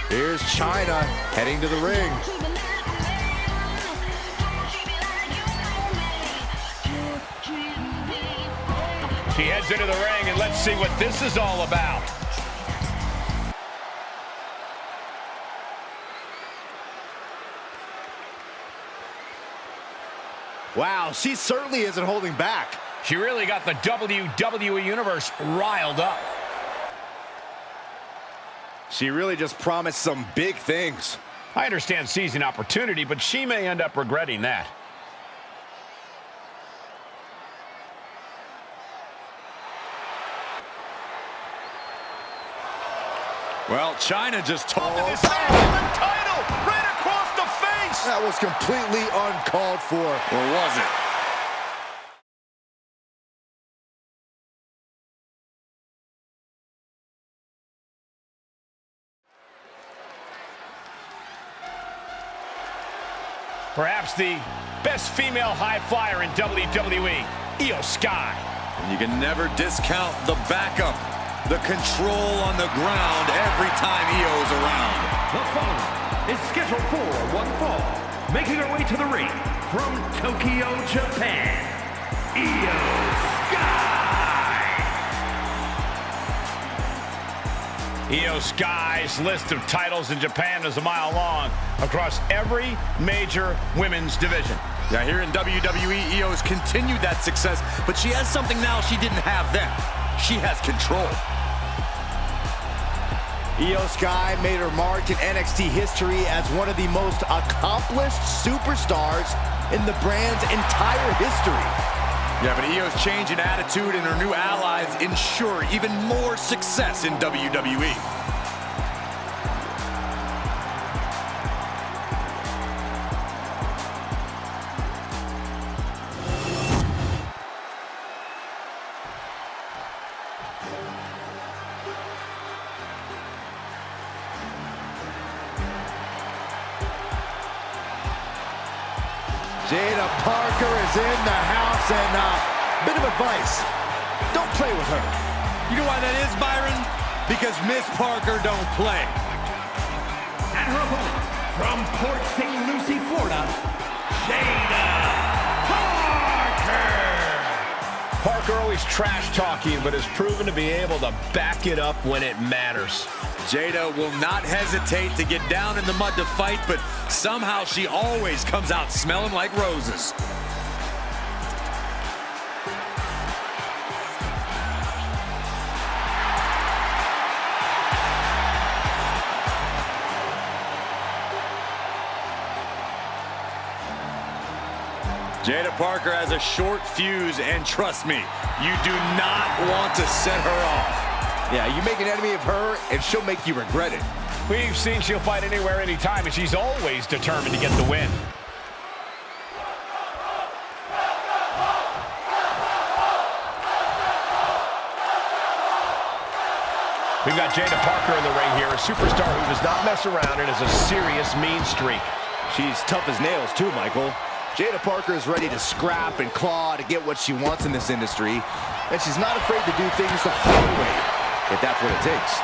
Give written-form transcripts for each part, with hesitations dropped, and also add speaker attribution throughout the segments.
Speaker 1: Here's Chyna heading to the ring.
Speaker 2: She heads into the ring, and let's see what this is all about.
Speaker 1: Wow, she certainly isn't holding back.
Speaker 2: She really got the WWE Universe riled up.
Speaker 1: She really just promised some big things.
Speaker 2: I understand seizing opportunity, but she may end up regretting that.
Speaker 1: Well, Chyna just told
Speaker 2: This man for the title right across the face.
Speaker 1: that was completely uncalled for. Or was it?
Speaker 2: Perhaps the best female high flyer in WWE, Iyo Sky.
Speaker 1: And you can never discount the backup, the control on the ground every time Iyo's around.
Speaker 3: The following is scheduled for one fall, making her way to the ring from Tokyo, Japan, Iyo Sky.
Speaker 2: Iyo Sky's list of titles in Japan is a mile long across every major women's division.
Speaker 1: Yeah, here in WWE, Iyo's continued that success, but she has something now she didn't have then. She has control. Iyo Sky made her mark in NXT history as one of the most accomplished superstars in the brand's entire history. Yeah, but Iyo's change in attitude and her new allies ensure even more success in WWE. Jaida Parker is in the house, and bit of advice, don't play with her. You know why that is, Byron? Because Miss Parker don't play.
Speaker 3: And her opponent from Port St. Lucie, Florida, Jaida Parker.
Speaker 2: Parker always trash talking, but has proven to be able to back it up when it matters.
Speaker 1: Jaida will not hesitate to get down in the mud to fight, but somehow she always comes out smelling like roses. Jaida Parker has a short fuse, and trust me, you do not want to set her off. Yeah, you make an enemy of her, and she'll make you regret it.
Speaker 2: We've seen she'll fight anywhere, anytime, and she's always determined to get the win. We've got Jaida Parker in the ring here, a superstar who does not mess around and has a serious mean streak.
Speaker 1: She's tough as nails, too, Michael. Jaida Parker is ready to scrap and claw to get what she wants in this industry, and she's not afraid to do things the hard way, if that's what it takes.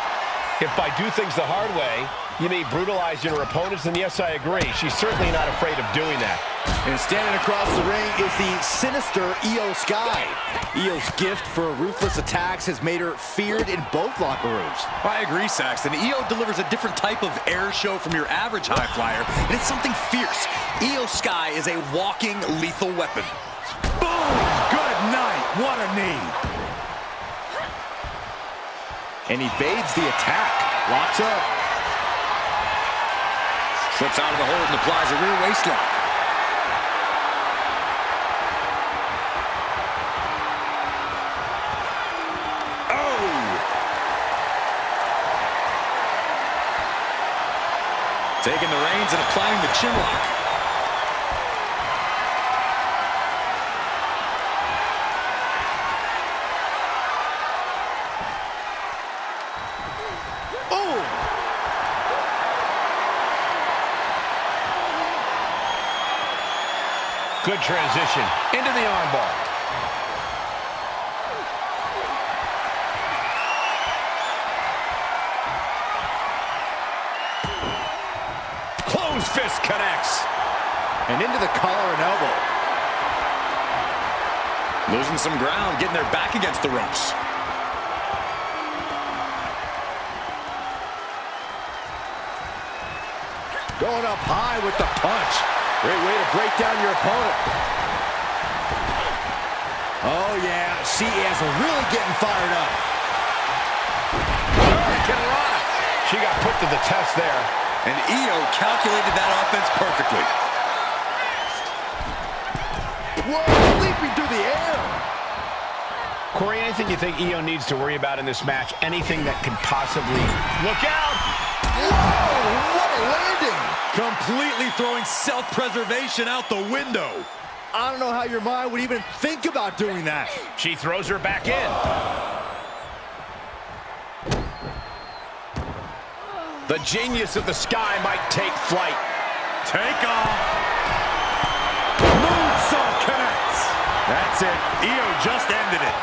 Speaker 2: If by do things the hard way, you mean brutalizing her opponents, then yes, I agree. She's certainly not afraid of doing that.
Speaker 1: And standing across the ring is the sinister Iyo Sky. Iyo's gift for ruthless attacks has made her feared in both locker rooms. I agree, Saxton. Iyo delivers a different type of air show from your average high flyer, and it's something fierce. Iyo Sky is a walking lethal weapon. Boom! Good night. What a knee. And evades the attack. Locks up. Slips out of the hold and applies a rear waist lock. Taking the reins and applying the chin lock. Oh!
Speaker 2: Good transition into the armbar. Closed fist connects.
Speaker 1: And into the collar and elbow.
Speaker 4: Losing some ground, getting their back against the ropes.
Speaker 1: Going up high with the punch. Great way to break down your opponent. Oh, yeah, she is really getting fired up.
Speaker 2: She got put to the test there.
Speaker 4: And Iyo calculated that offense perfectly.
Speaker 1: Whoa, leaping through the air.
Speaker 2: Corey, anything you think Iyo needs to worry about in this match? Anything that could possibly... Look out!
Speaker 1: Whoa, what a landing! Completely throwing self-preservation out the window. I don't know how your mind would even think about doing that.
Speaker 2: She throws her back in. The genius of the Sky might take flight.
Speaker 1: Take off. Moonsault connects. That's it. Iyo just ended it.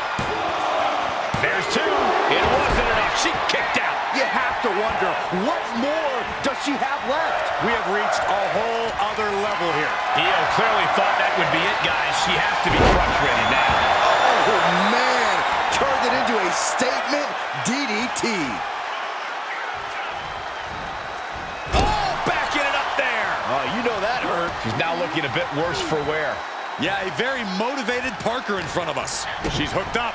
Speaker 2: There's two. It wasn't enough. She kicked out.
Speaker 1: You have to wonder, what more does she have left? We have reached a whole other level here.
Speaker 2: Iyo clearly thought that would be it, guys. She has to be frustrated now.
Speaker 1: Oh, man. Turned it into a statement DDT. Oh, backing it up there. Oh, you know that hurt.
Speaker 2: She's now looking a bit worse for wear.
Speaker 4: Yeah, a very motivated Parker in front of us. She's hooked up.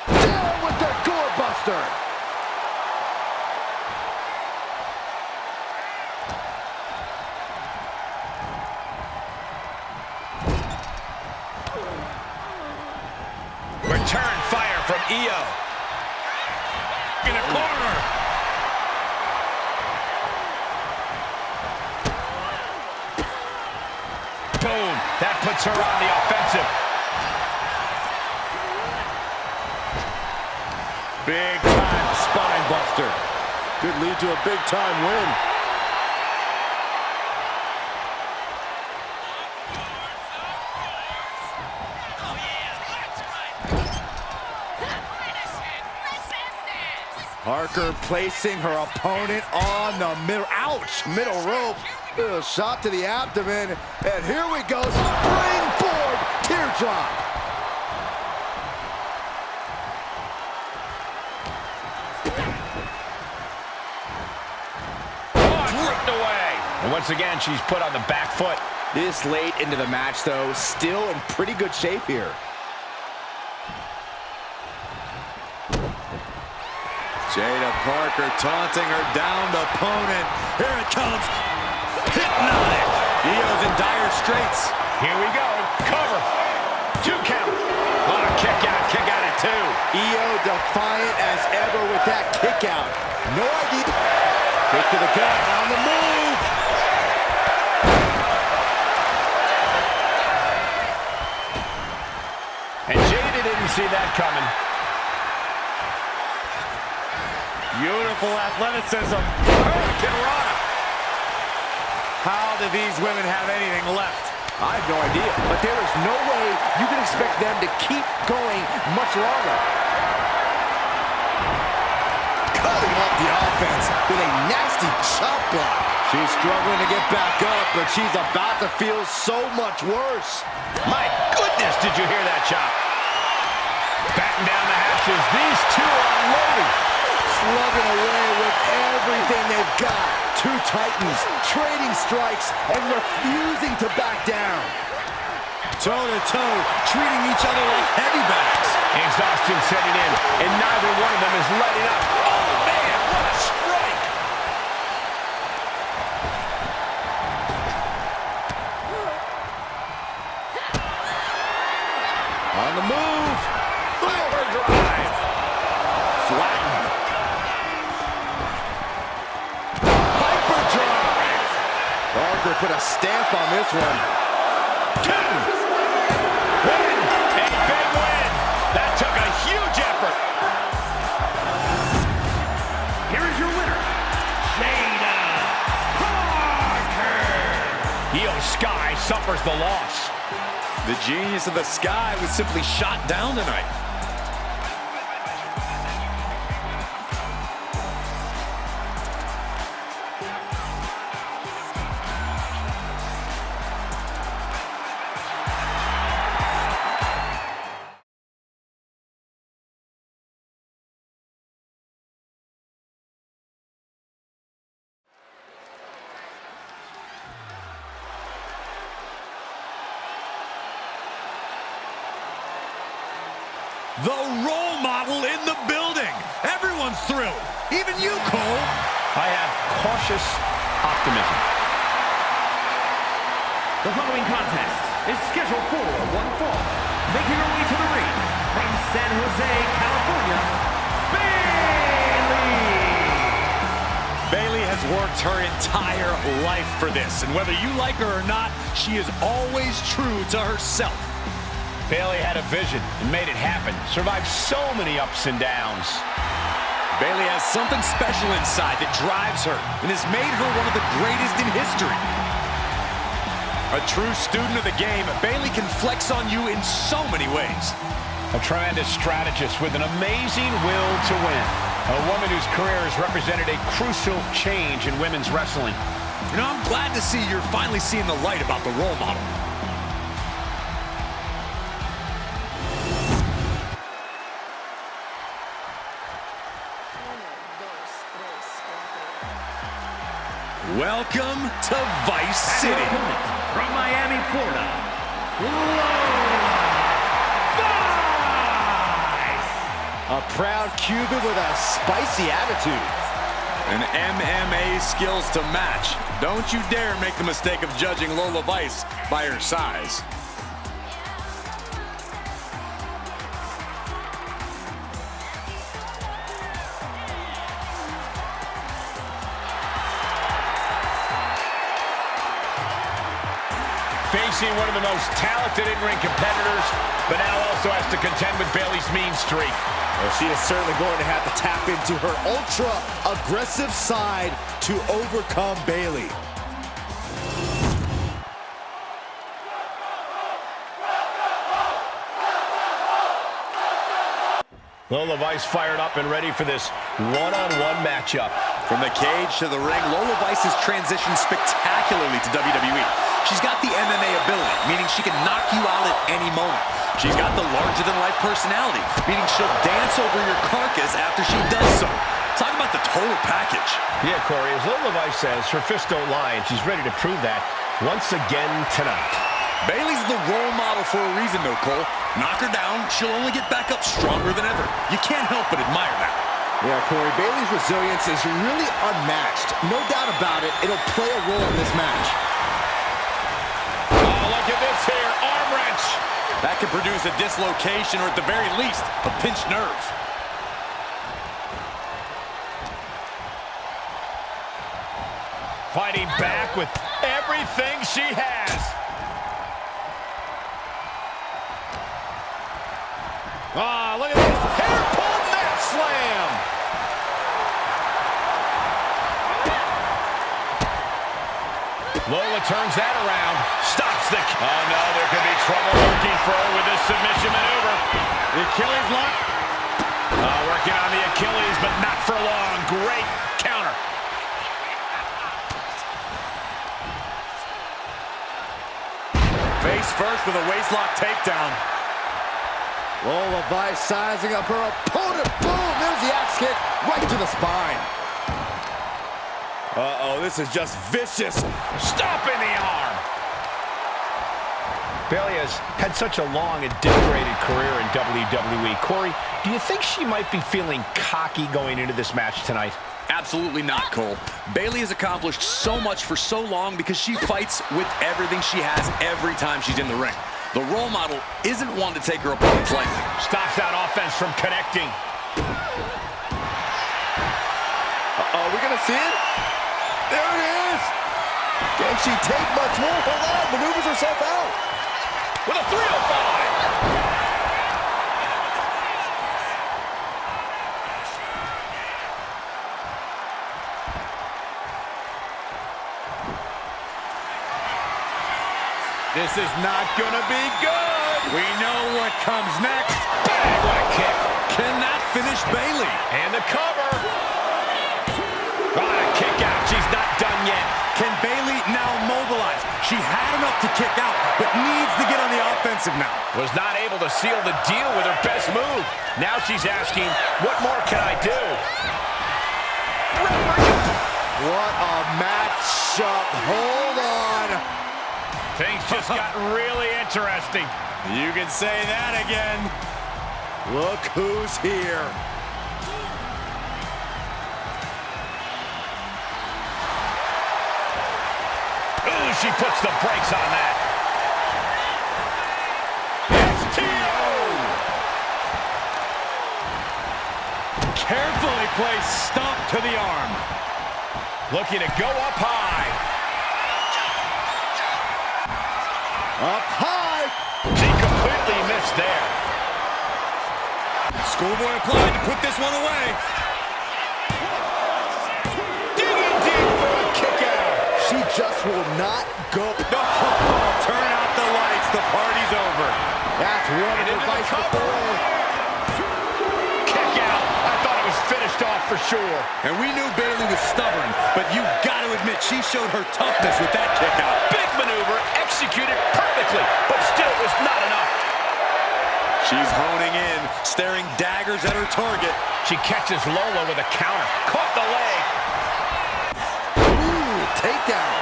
Speaker 1: Down with the gore buster.
Speaker 2: Return fire from Iyo. In a corner. Boom. That puts her on the offensive.
Speaker 1: Big time spine buster. Could lead to a big time win. Parker placing her opponent on the middle, ouch, middle rope. A shot to the abdomen, and here we go, springboard teardrop.
Speaker 2: Ripped away. And once again, she's put on the back foot.
Speaker 1: This late into the match, though, still in pretty good shape here.
Speaker 4: Jaida Parker taunting her downed opponent. Here it comes. Hypnotic. Io's in dire straits.
Speaker 2: Here we go. Cover. 2 count. Oh, kick out at 2.
Speaker 1: Iyo defiant as ever with that kick out. No idea. Kick to the gut, on the move.
Speaker 2: And Jaida didn't see that coming.
Speaker 1: Beautiful athleticism. Hurricanrana. How do these women have anything left? I have no idea, but there is no way you can expect them to keep going much longer. Cutting off the offense with a nasty chop block. She's struggling to get back up, but she's about to feel so much worse.
Speaker 2: My goodness, did you hear that chop? Batten down the hatches. These two are unloading.
Speaker 1: Slugging away with everything they've got. Two titans trading strikes and refusing to back down. Toe-to-toe, treating each other like heavy bags.
Speaker 2: Exhaustion setting in, and neither one of them is letting up.
Speaker 1: Oh, man, what a strike! On the move.
Speaker 2: Overdrive.
Speaker 1: Flattened. Hyperdrive. Parker put a stamp on this one.
Speaker 2: 2. Win. A big win. That took a huge effort.
Speaker 3: Here is your winner, Jaida Parker.
Speaker 2: Iyo Sky suffers the loss.
Speaker 4: The genius of the Sky was simply shot down tonight. The role model in the building. Everyone's thrilled. Even you, Cole.
Speaker 2: I have cautious optimism.
Speaker 3: The following contest is scheduled for one fall. Making her way to the ring from San Jose, California, Bayley!
Speaker 4: Bayley has worked her entire life for this, and whether you like her or not, she is always true to herself.
Speaker 2: Bayley had a vision and made it happen. Survived so many ups and downs.
Speaker 4: Bayley has something special inside that drives her and has made her one of the greatest in history. A true student of the game, Bayley can flex on you in so many ways.
Speaker 2: A tremendous strategist with an amazing will to win. A woman whose career has represented a crucial change in women's wrestling.
Speaker 4: You know, I'm glad to see you're finally seeing the light about the role model. Welcome to Vice City.
Speaker 3: From Miami, Florida, Lola Vice!
Speaker 1: A proud Cuban with a spicy attitude.
Speaker 4: And MMA skills to match. Don't you dare make the mistake of judging Lola Vice by her size.
Speaker 2: Facing one of the most talented in-ring competitors, but now also has to contend with Bayley's mean streak.
Speaker 1: Well, she is certainly going to have to tap into her ultra-aggressive side to overcome Bayley.
Speaker 2: Lola Vice fired up and ready for this one-on-one matchup.
Speaker 4: From the cage to the ring, Lola Vice has transitioned spectacularly to WWE. She's got the MMA ability, meaning she can knock you out at any moment. She's got the larger-than-life personality, meaning she'll dance over your carcass after she does so. Talk about the total package.
Speaker 2: Yeah, Corey, as Lola Vice says, her fists don't lie, and she's ready to prove that once again tonight.
Speaker 4: Bayley's the role model for a reason, though, Cole. Knock her down, she'll only get back up stronger than ever. You can't help but admire that.
Speaker 1: Yeah, Corey, Bayley's resilience is really unmatched. No doubt about it, it'll play a role in this match.
Speaker 2: Oh, look at this here, arm wrench.
Speaker 4: That could produce a dislocation or at the very least, a pinched nerve.
Speaker 2: Fighting back with everything she has. Ah, look at this. Hair-pulled net slam. Lola turns that around. Stops the... Oh, no, there could be trouble lurking for her with this submission maneuver. The Achilles lock. Working on the Achilles, but not for long. Great counter.
Speaker 4: Face first with a waistlock takedown.
Speaker 1: Lola Vice sizing up her opponent. Boom! There's the axe kick right to the spine.
Speaker 4: Uh-oh, this is just vicious.
Speaker 2: Stop in the arm. Bayley has had such a long and decorated career in WWE. Corey, do you think she might be feeling cocky going into this match tonight?
Speaker 4: Absolutely not, Cole. Bayley has accomplished so much for so long because she fights with everything she has every time she's in the ring. The role model isn't one to take her opponents lightly.
Speaker 2: Stops that offense from connecting.
Speaker 1: Uh-oh, we're gonna see it? There it is! Can she take much more? Hold on, maneuvers herself out.
Speaker 2: With a 305!
Speaker 4: This is not gonna be good. We know what comes next.
Speaker 2: Bang, what a kick.
Speaker 4: Can that finish Bayley?
Speaker 2: And the cover. Oh, a kick out. She's not done yet.
Speaker 4: Can Bayley now mobilize? She had enough to kick out, but needs to get on the offensive now.
Speaker 2: Was not able to seal the deal with her best move. Now she's asking, what more can I do?
Speaker 1: What a matchup. Hold on.
Speaker 2: Things just got really interesting.
Speaker 4: You can say that again.
Speaker 1: Look who's here.
Speaker 2: Ooh, she puts the brakes on that.
Speaker 1: Carefully placed stomp to the arm.
Speaker 2: Looking to go up high.
Speaker 1: Up high.
Speaker 2: She completely missed there.
Speaker 4: Schoolboy applied to put this one away.
Speaker 2: Digging deep for a kick out.
Speaker 1: She just will not go.
Speaker 4: No, turn out the lights. The party's over.
Speaker 1: That's one of the Vice before.
Speaker 2: Kick out. I thought it was finished off for sure.
Speaker 4: And we knew Bayley was stubborn, but you got to admit she showed her toughness with that kick out.
Speaker 2: Big maneuver, executed perfectly, but still was not enough.
Speaker 4: She's honing in, staring daggers at her target.
Speaker 2: She catches Lola with a counter. Caught the leg.
Speaker 1: Ooh, takedown.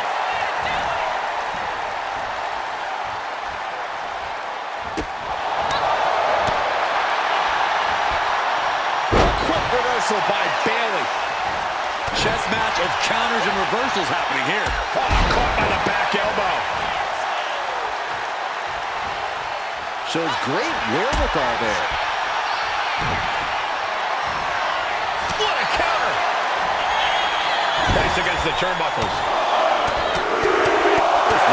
Speaker 2: Quick reversal by Bayley.
Speaker 4: Chess match of counters and reversals happening here.
Speaker 2: Oh, caught by the back elbow.
Speaker 1: Shows great wherewithal there.
Speaker 2: What a counter. Nice against the turnbuckles.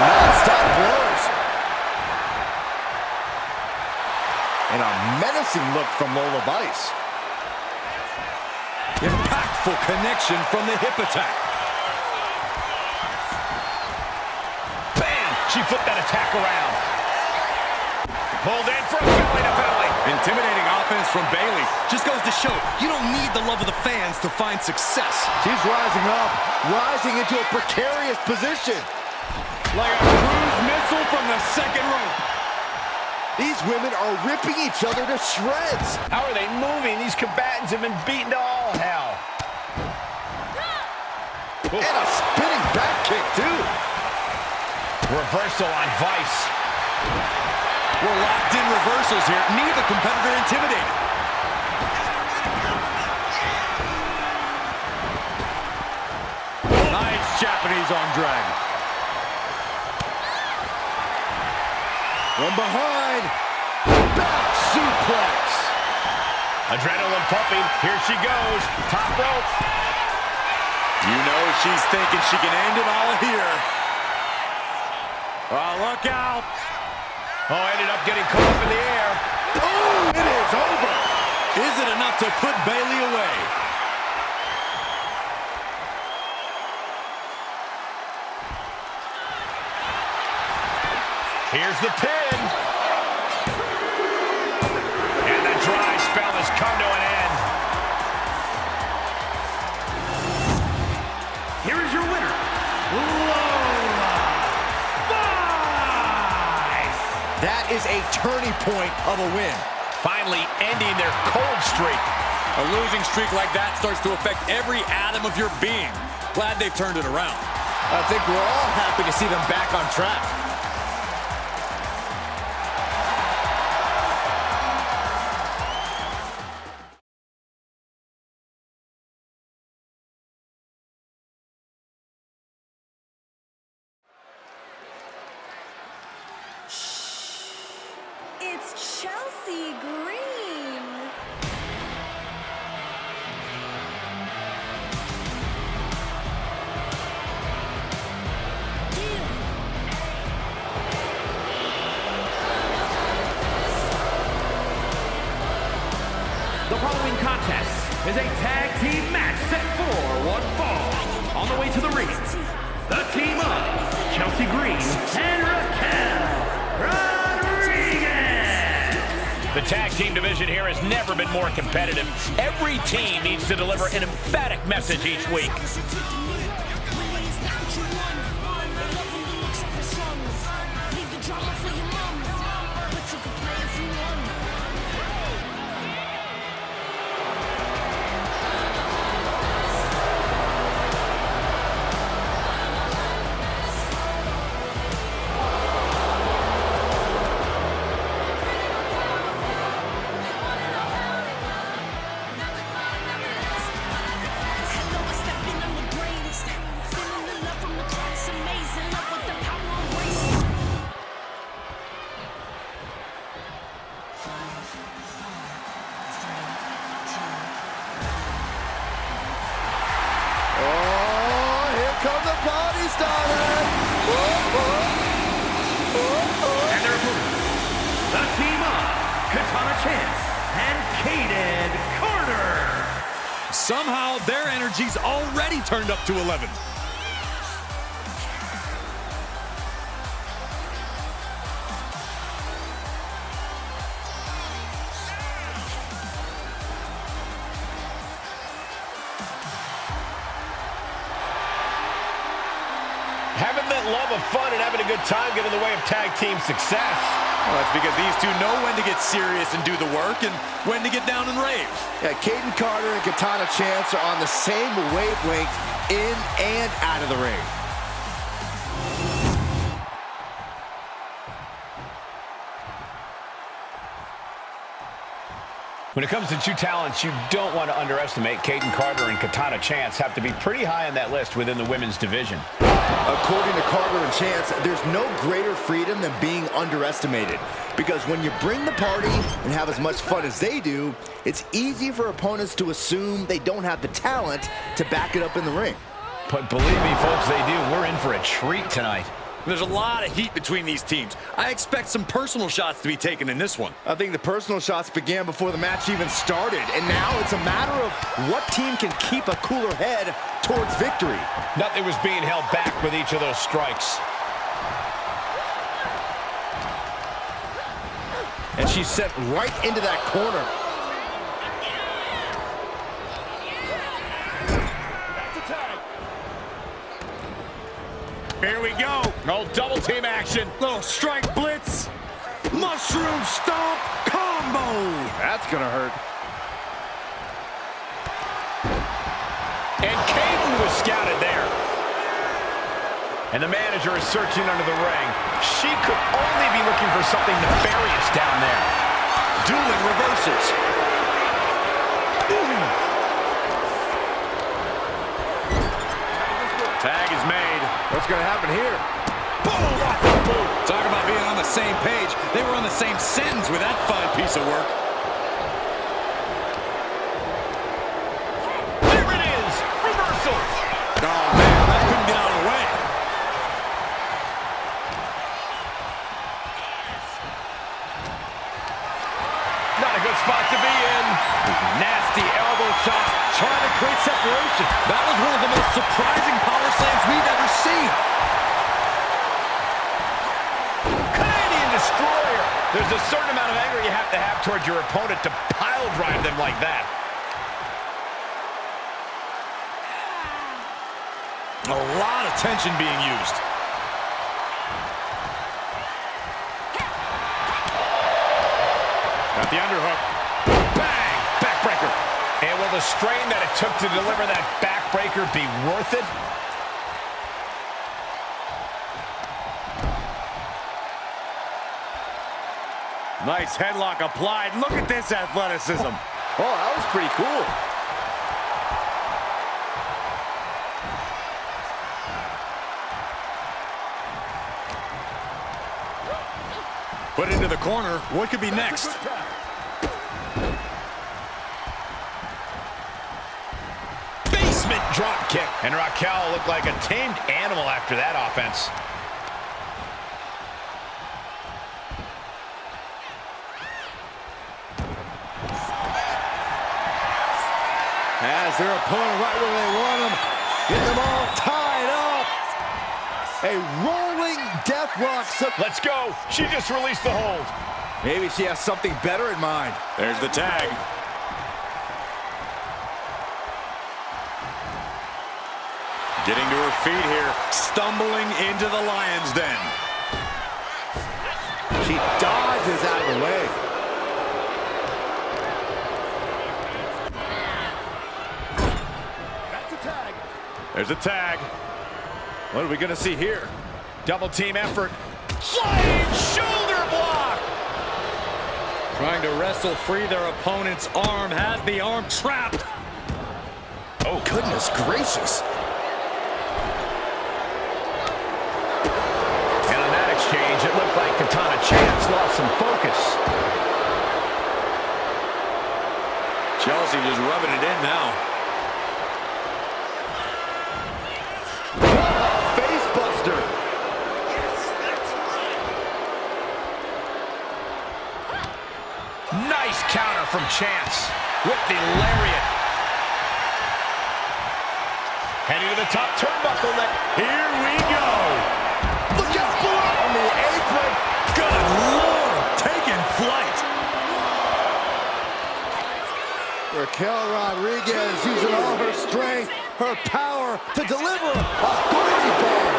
Speaker 1: Non-stop blows. And a menacing look from Lola Vice.
Speaker 4: Impactful connection from the hip attack.
Speaker 2: Bam! She flipped that attack around. Pulled in for a belly-to-belly.
Speaker 4: Intimidating offense from Bayley. Just goes to show, you don't need the love of the fans to find success.
Speaker 1: She's rising up, rising into a precarious position.
Speaker 4: Like a cruise missile from the second rope.
Speaker 1: These women are ripping each other to shreds.
Speaker 2: How are they moving? These combatants have been beaten to all hell.
Speaker 1: And a spinning back kick, too.
Speaker 2: Reversal on Vice.
Speaker 4: We're locked in reversals here. Neither competitor intimidated. Nice Japanese arm drag.
Speaker 1: From behind. Back suplex.
Speaker 2: Adrenaline pumping. Here she goes. Top rope.
Speaker 4: You know she's thinking she can end it all here. Oh, look out.
Speaker 2: Oh, ended up getting caught up in the air.
Speaker 1: Oh, it is over.
Speaker 4: Is it enough to put Bayley away?
Speaker 2: Here's the pin. And the dry spell has come to an end.
Speaker 3: Here is your winner, Lola Vice.
Speaker 1: That is a turning point of a win.
Speaker 2: Finally ending their cold streak.
Speaker 4: A losing streak like that starts to affect every atom of your being. Glad they've turned it around.
Speaker 1: I think we're all happy to see them back on track.
Speaker 5: It's Chelsea Green.
Speaker 3: The following contest is a tag team match set for one fall. On the way to the ring, the team of Chelsea Green and Raquel Rodriguez.
Speaker 2: The tag team division here has never been more competitive. Every team needs to deliver an emphatic message each week.
Speaker 1: body started.
Speaker 3: And their opponents, the team of Katana Chance and Kaden Carter.
Speaker 4: Somehow their energy's already turned up to 11.
Speaker 2: Having that love of fun and having a good time get in the way of tag team success.
Speaker 4: Well, that's because these two know when to get serious and do the work and when to get down and rave.
Speaker 1: Yeah, Kaden Carter and Katana Chance are on the same wavelength in and out of the ring.
Speaker 2: When it comes to two talents you don't want to underestimate, Kaden Carter and Katana Chance have to be pretty high on that list within the women's division.
Speaker 1: According to Carter and Chance, there's no greater freedom than being underestimated. Because when you bring the party and have as much fun as they do, it's easy for opponents to assume they don't have the talent to back it up in the ring.
Speaker 2: But believe me, folks, they do. We're in for a treat tonight.
Speaker 4: There's a lot of heat between these teams. I expect some personal shots to be taken in this one.
Speaker 1: I think the personal shots began before the match even started, and now it's a matter of what team can keep a cooler head towards victory.
Speaker 2: Nothing was being held back with each of those strikes.
Speaker 1: And she's sent right into that corner.
Speaker 2: Here we go. No double team action.
Speaker 1: Little strike blitz. Mushroom stomp combo. That's gonna hurt.
Speaker 2: And Kaden was scouted there. And the manager is searching under the ring. She could only be looking for something nefarious down there.
Speaker 1: Dueling reverses.
Speaker 4: Tag is made.
Speaker 1: What's gonna happen here?
Speaker 4: Boom! Talk about being on the same page. They were on the same sentence with that fine piece of work.
Speaker 2: There it is! Reversal!
Speaker 4: Oh, man, that couldn't get out of the way.
Speaker 2: Not a good spot to be in. Nasty elbow shots, trying to create separation.
Speaker 4: That was one of the most surprising power slams we've ever seen.
Speaker 2: Canadian Destroyer. There's a certain amount of anger you have to have towards your opponent to pile drive them like that.
Speaker 4: A lot of tension being used.
Speaker 2: Got the underhook. Bang! Backbreaker. And will the strain that it took to deliver that backbreaker be worth it?
Speaker 1: Nice headlock applied. Look at this athleticism. Oh, that was pretty cool.
Speaker 4: Put into the corner. What could be next?
Speaker 2: Basement drop kick. And Raquel looked like a tamed animal after that offense.
Speaker 1: Has their opponent right where they want them. Getting them all tied up. A rolling death rock.
Speaker 2: Let's go. She just released the hold.
Speaker 1: Maybe she has something better in mind.
Speaker 4: There's the tag. Getting to her feet here. Stumbling into the lion's den.
Speaker 1: She dodges out of the way.
Speaker 4: There's a tag.
Speaker 1: What are we going to see here?
Speaker 2: Double team effort. Flying shoulder block.
Speaker 4: Trying to wrestle free their opponent's arm. Has the arm trapped.
Speaker 1: Oh, goodness gracious.
Speaker 2: And on that exchange, it looked like Katana Chance lost some focus.
Speaker 4: Chelsea just rubbing it in now.
Speaker 2: from Chance with the lariat. Heading to the top turnbuckle. Here we go.
Speaker 1: Look out below on the apron.
Speaker 4: Good Lord, taking flight.
Speaker 1: Raquel Rodriguez using all her strength, her power to deliver a authority bomb.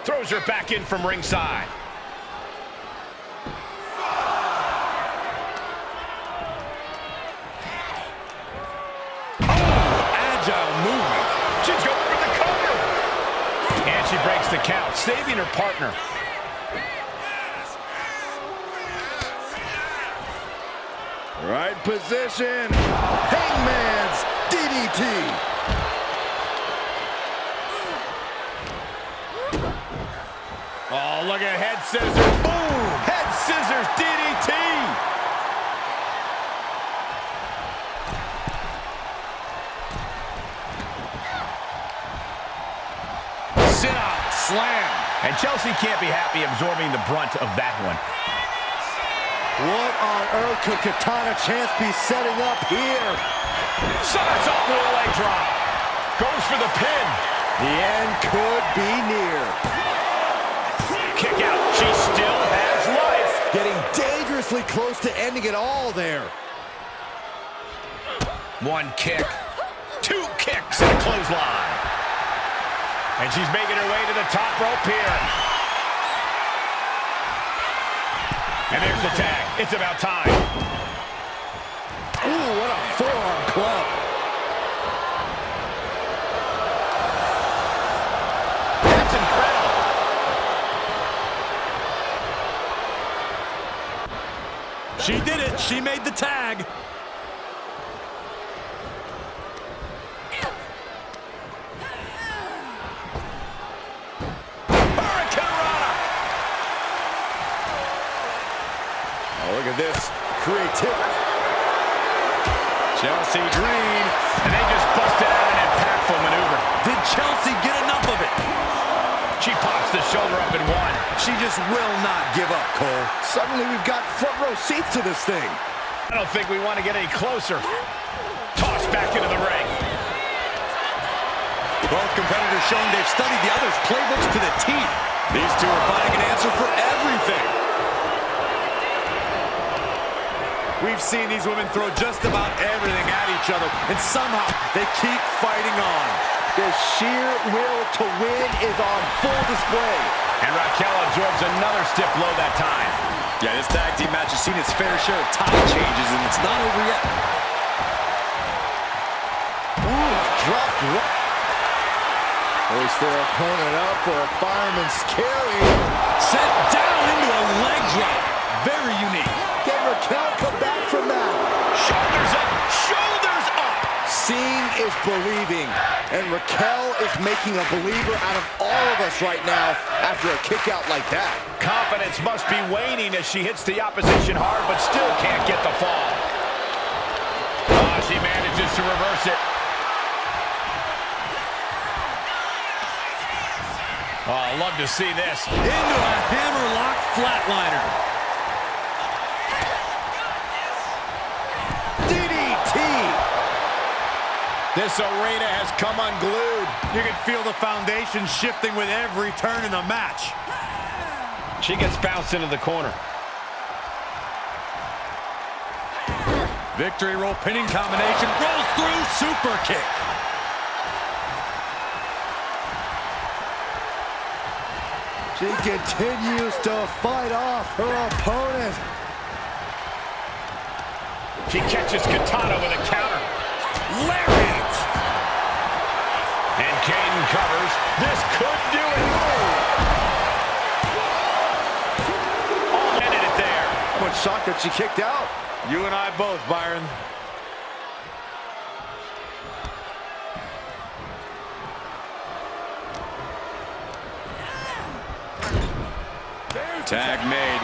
Speaker 2: Throws her back in from ringside. She's going for the cover. And she breaks the count, saving her partner.
Speaker 1: Right position. Hangman's DDT.
Speaker 2: Oh, look at head scissors. Boom! Head scissors DDT. Sit-out slam. And Chelsea can't be happy absorbing the brunt of that one.
Speaker 1: What on earth could Katana Chance be setting up here?
Speaker 2: Somersault with a leg drop. Goes for the pin.
Speaker 1: The end could be near.
Speaker 2: Kick out. She still has life.
Speaker 1: Getting dangerously close to ending it all there.
Speaker 2: One kick. Two kicks and a clothesline. And she's making her way to the top rope here. And there's the tag. It's about time.
Speaker 1: Ooh, what a forearm club.
Speaker 2: That's incredible.
Speaker 4: She did it. She made the tag.
Speaker 1: Look at this creativity.
Speaker 4: Chelsea Green.
Speaker 2: And they just busted out an impactful maneuver.
Speaker 4: Did Chelsea get enough of it?
Speaker 2: She pops the shoulder up in one.
Speaker 4: She just will not give up, Cole.
Speaker 1: Suddenly we've got front row seats to this thing.
Speaker 2: I don't think we want to get any closer. Tossed back into the ring.
Speaker 4: Both competitors showing they've studied the other's playbooks to the teeth. These two are finding an answer for everything. We've seen these women throw just about everything at each other, and somehow they keep fighting on.
Speaker 1: Their sheer will to win is on full display.
Speaker 2: And Raquel absorbs another stiff blow that time.
Speaker 4: Yeah, this tag team match has seen its fair share of tide changes, and it's not over yet.
Speaker 1: Ooh, dropped right. Hoist their opponent up for a fireman's carry.
Speaker 4: Sent down into a leg drop. Very unique.
Speaker 1: Can Raquel come back from that?
Speaker 2: Shoulders up, shoulders up.
Speaker 1: Seeing is believing, and Raquel is making a believer out of all of us right now after a kick out like that.
Speaker 2: Confidence must be waning as she hits the opposition hard, but still can't get the fall. Oh, she manages to reverse it. Oh, I'd love to see this.
Speaker 4: Into a hammerlock flatliner.
Speaker 2: This arena has come unglued.
Speaker 4: You can feel the foundation shifting with every turn in the match.
Speaker 2: She gets bounced into the corner.
Speaker 4: Victory roll pinning combination. Rolls through, super kick.
Speaker 1: She continues to fight off her opponent.
Speaker 2: She catches Katana with a counter.
Speaker 4: Lariat!
Speaker 2: And Caden covers. This could do it. Oh, ended it there.
Speaker 1: I'm shocked that she kicked out.
Speaker 4: You and I both, Byron. Tag made.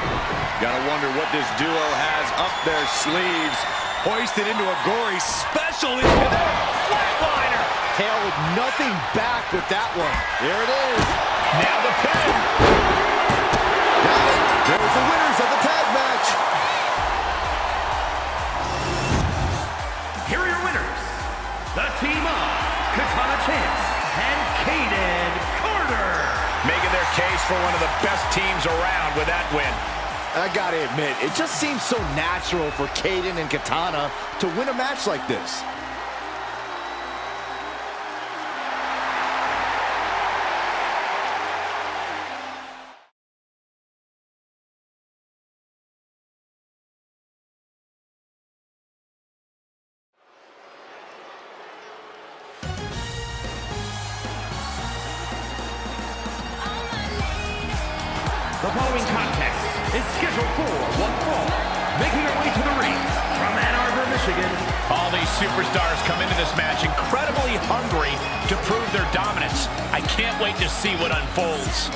Speaker 4: Gotta wonder what this duo has up their sleeves. Hoisted into a gory special. Flatliner.
Speaker 1: held nothing back with that one. There it is.
Speaker 2: Now the pin.
Speaker 1: Got it. There's the winners of the tag match.
Speaker 3: Here are your winners. The team of Katana Chance and Kaden Carter.
Speaker 2: Making their case for one of the best teams around with that win.
Speaker 1: I gotta admit, it just seems so natural for Kaden and Katana to win a match like this.
Speaker 3: The following contest is scheduled for one fall. Making her way to the ring from Ann Arbor, Michigan.
Speaker 2: All these superstars come into this match incredibly hungry to prove their dominance. I can't wait to see what unfolds.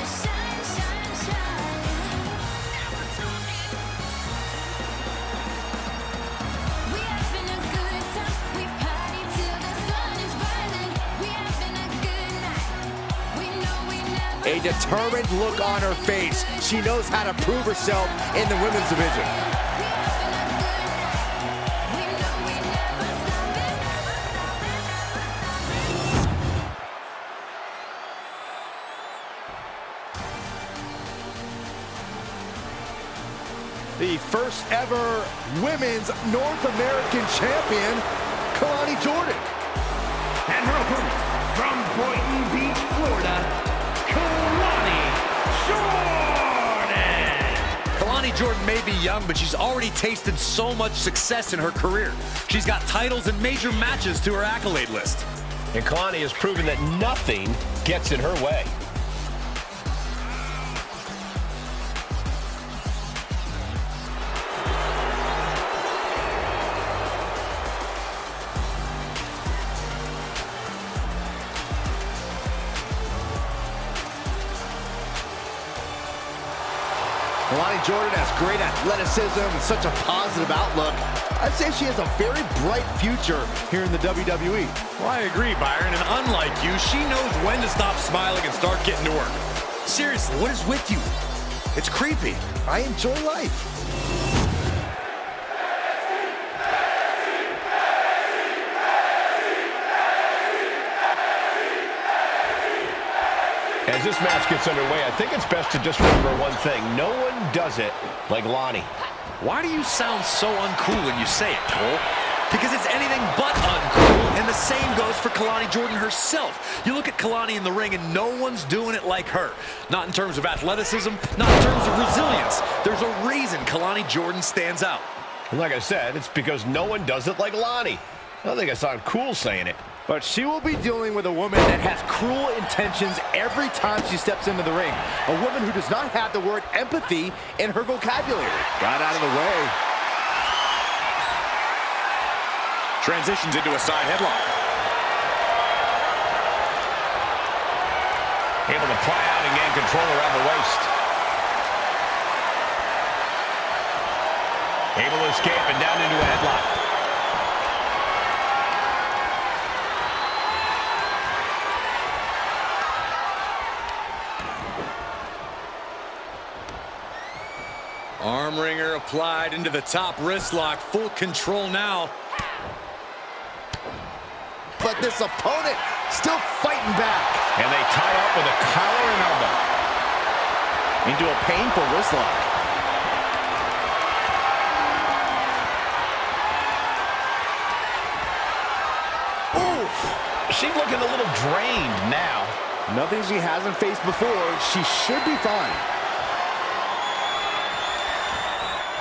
Speaker 1: A determined look on her face. She knows how to prove herself in the women's division. The first ever women's North American champion, Kalani Jordan.
Speaker 3: And her opponent from Boynton Beach, Florida, Kalani Jordan.
Speaker 4: Kalani Jordan may be young, but she's already tasted so much success in her career. She's got titles and major matches to her accolade list.
Speaker 2: And Kalani has proven that nothing gets in her way.
Speaker 1: Kalani Jordan has great athleticism and such a positive outlook. I'd say she has a very bright future here in the WWE.
Speaker 4: Well, I agree, Byron, and unlike you, she knows when to stop smiling and start getting to work. Seriously, what is with you? It's creepy.
Speaker 1: I enjoy life.
Speaker 2: As this match gets underway, I think it's best to just remember one thing. No one does it like Lonnie.
Speaker 4: Why do you sound so uncool when you say it, Cole? Because it's anything but uncool, and the same goes for Kalani Jordan herself. You look at Kalani in the ring, and no one's doing it like her. Not in terms of athleticism, not in terms of resilience. There's a reason Kalani Jordan stands out.
Speaker 2: And like I said, it's because no one does it like Lonnie. I don't think I sound cool saying it.
Speaker 1: But she will be dealing with a woman that has cruel intentions every time she steps into the ring. A woman who does not have the word empathy in her vocabulary. Got out of the way.
Speaker 4: Transitions into a side headlock.
Speaker 2: Able to pry out and gain control around the waist. Able to escape and down into a headlock.
Speaker 4: Arm wringer applied into the top wrist lock. Full control now.
Speaker 1: But this opponent still fighting back.
Speaker 2: And they tie up with a collar and elbow.
Speaker 1: Into a painful wrist lock. Oof.
Speaker 2: She's looking a little drained now.
Speaker 1: Nothing she hasn't faced before. She should be fine.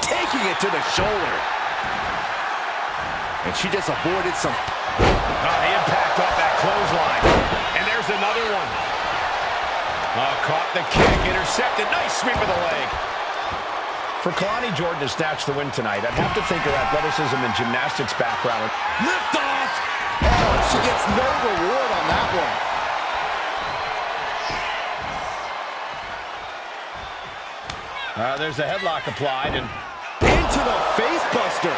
Speaker 1: Taking it to the shoulder. And she just avoided some...
Speaker 2: The impact off that clothesline. And there's another one. Caught the kick, intercepted. Nice sweep of the leg. For Kalani Jordan to snatch the win tonight, I'd have to think her athleticism and gymnastics background.
Speaker 1: Lift off! Oh, she gets no reward on that one.
Speaker 2: There's a headlock applied, and
Speaker 1: into the face buster.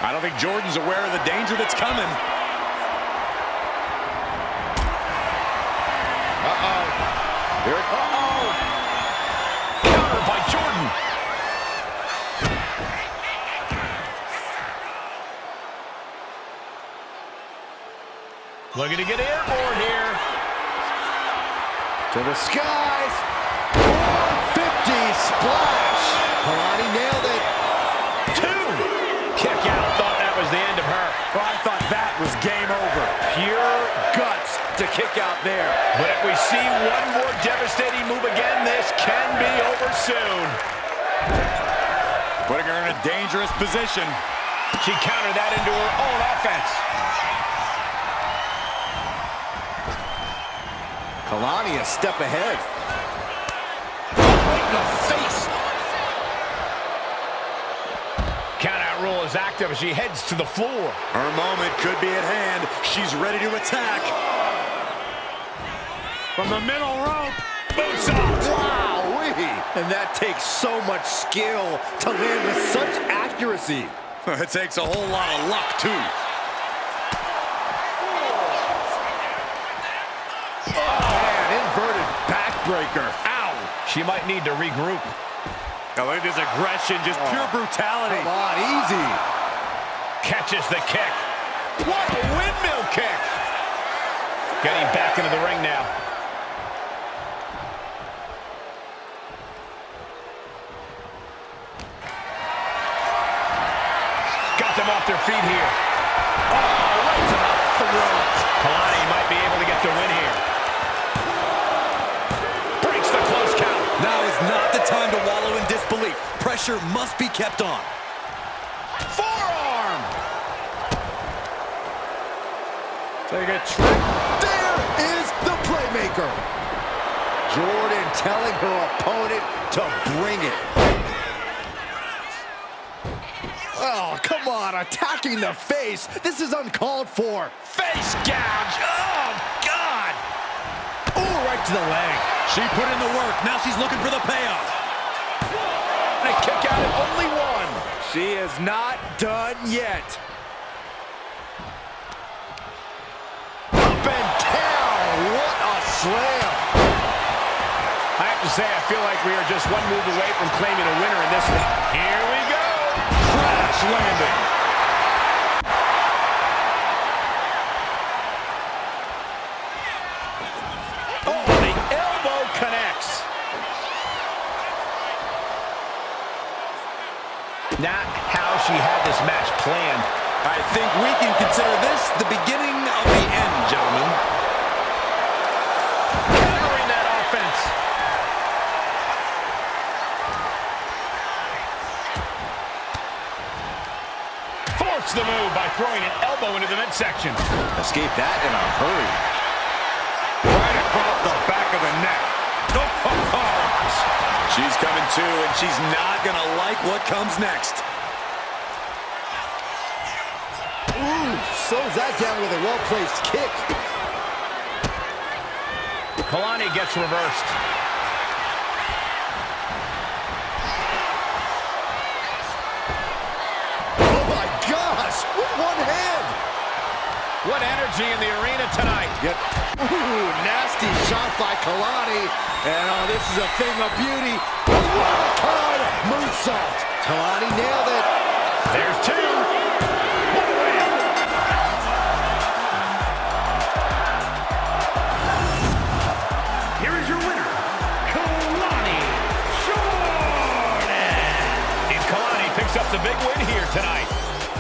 Speaker 4: I don't think Jordan's aware of the danger that's coming.
Speaker 2: Uh-oh. Here it comes. Uh-oh. Counter by Jordan. Looking to get airborne here.
Speaker 1: To the skies. 450 splash. Kalani nailed it.
Speaker 2: 2. Kick out. Thought that was the end of her.
Speaker 1: Well, I thought that was game over. Pure guts to kick out there.
Speaker 2: But if we see one more devastating move again, this can be over soon.
Speaker 1: Putting her in a dangerous position.
Speaker 2: She countered that into her own offense.
Speaker 1: Kalani a step ahead. Right in the face.
Speaker 2: Countout rule is active as she heads to the floor.
Speaker 1: Her moment could be at hand. She's ready to attack. From the middle rope.
Speaker 2: Moonsault.
Speaker 1: Wow-wee. And that takes so much skill to land with such accuracy. It takes a whole lot of luck, too. Inverted backbreaker. Ow!
Speaker 2: She might need to regroup.
Speaker 1: Oh, look at this aggression, just pure brutality. Come on, easy.
Speaker 2: Catches the kick. What a windmill kick! Getting back into the ring now. Got them off their feet here. Oh, right to the throat. Kalani might be able to get the win here.
Speaker 1: Now is not the time to wallow in disbelief. Pressure must be kept on.
Speaker 2: Forearm!
Speaker 1: Take a trick. There is the playmaker. Jordan telling her opponent to bring it. Oh, come on, attacking the face. This is uncalled for.
Speaker 2: Face gouge! Oh, God!
Speaker 1: Oh, right to the leg. She put in the work. Now she's looking for the payoff.
Speaker 2: A kick out at only 1.
Speaker 1: She is not done yet. Up and down. What a slam.
Speaker 2: I have to say, I feel like we are just one move away from claiming a winner in this one. Here we go.
Speaker 1: Crash landing.
Speaker 2: Not how she had this match planned.
Speaker 1: I think we can consider this the beginning of the end, gentlemen.
Speaker 2: Countering that offense. Forced the move by throwing an elbow into the midsection.
Speaker 1: Escaped that in a hurry. Right across the back of the neck. She's coming to, and she's not going to like what comes next. Ooh, slows that down with a well-placed kick.
Speaker 2: Kalani gets reversed.
Speaker 1: Oh, my gosh, with one hand.
Speaker 2: What energy in the arena tonight.
Speaker 1: Yep. Ooh, nasty shot by Kalani. And this is a thing of beauty. What kind of moonsault. Kalani nailed it.
Speaker 2: There's 2. What a win.
Speaker 3: Here is your winner, Kalani Jordan.
Speaker 2: And Kalani picks up the big win here tonight.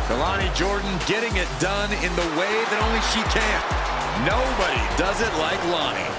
Speaker 1: Kalani Jordan getting it done in the way that only she can. Nobody does it like Lonnie.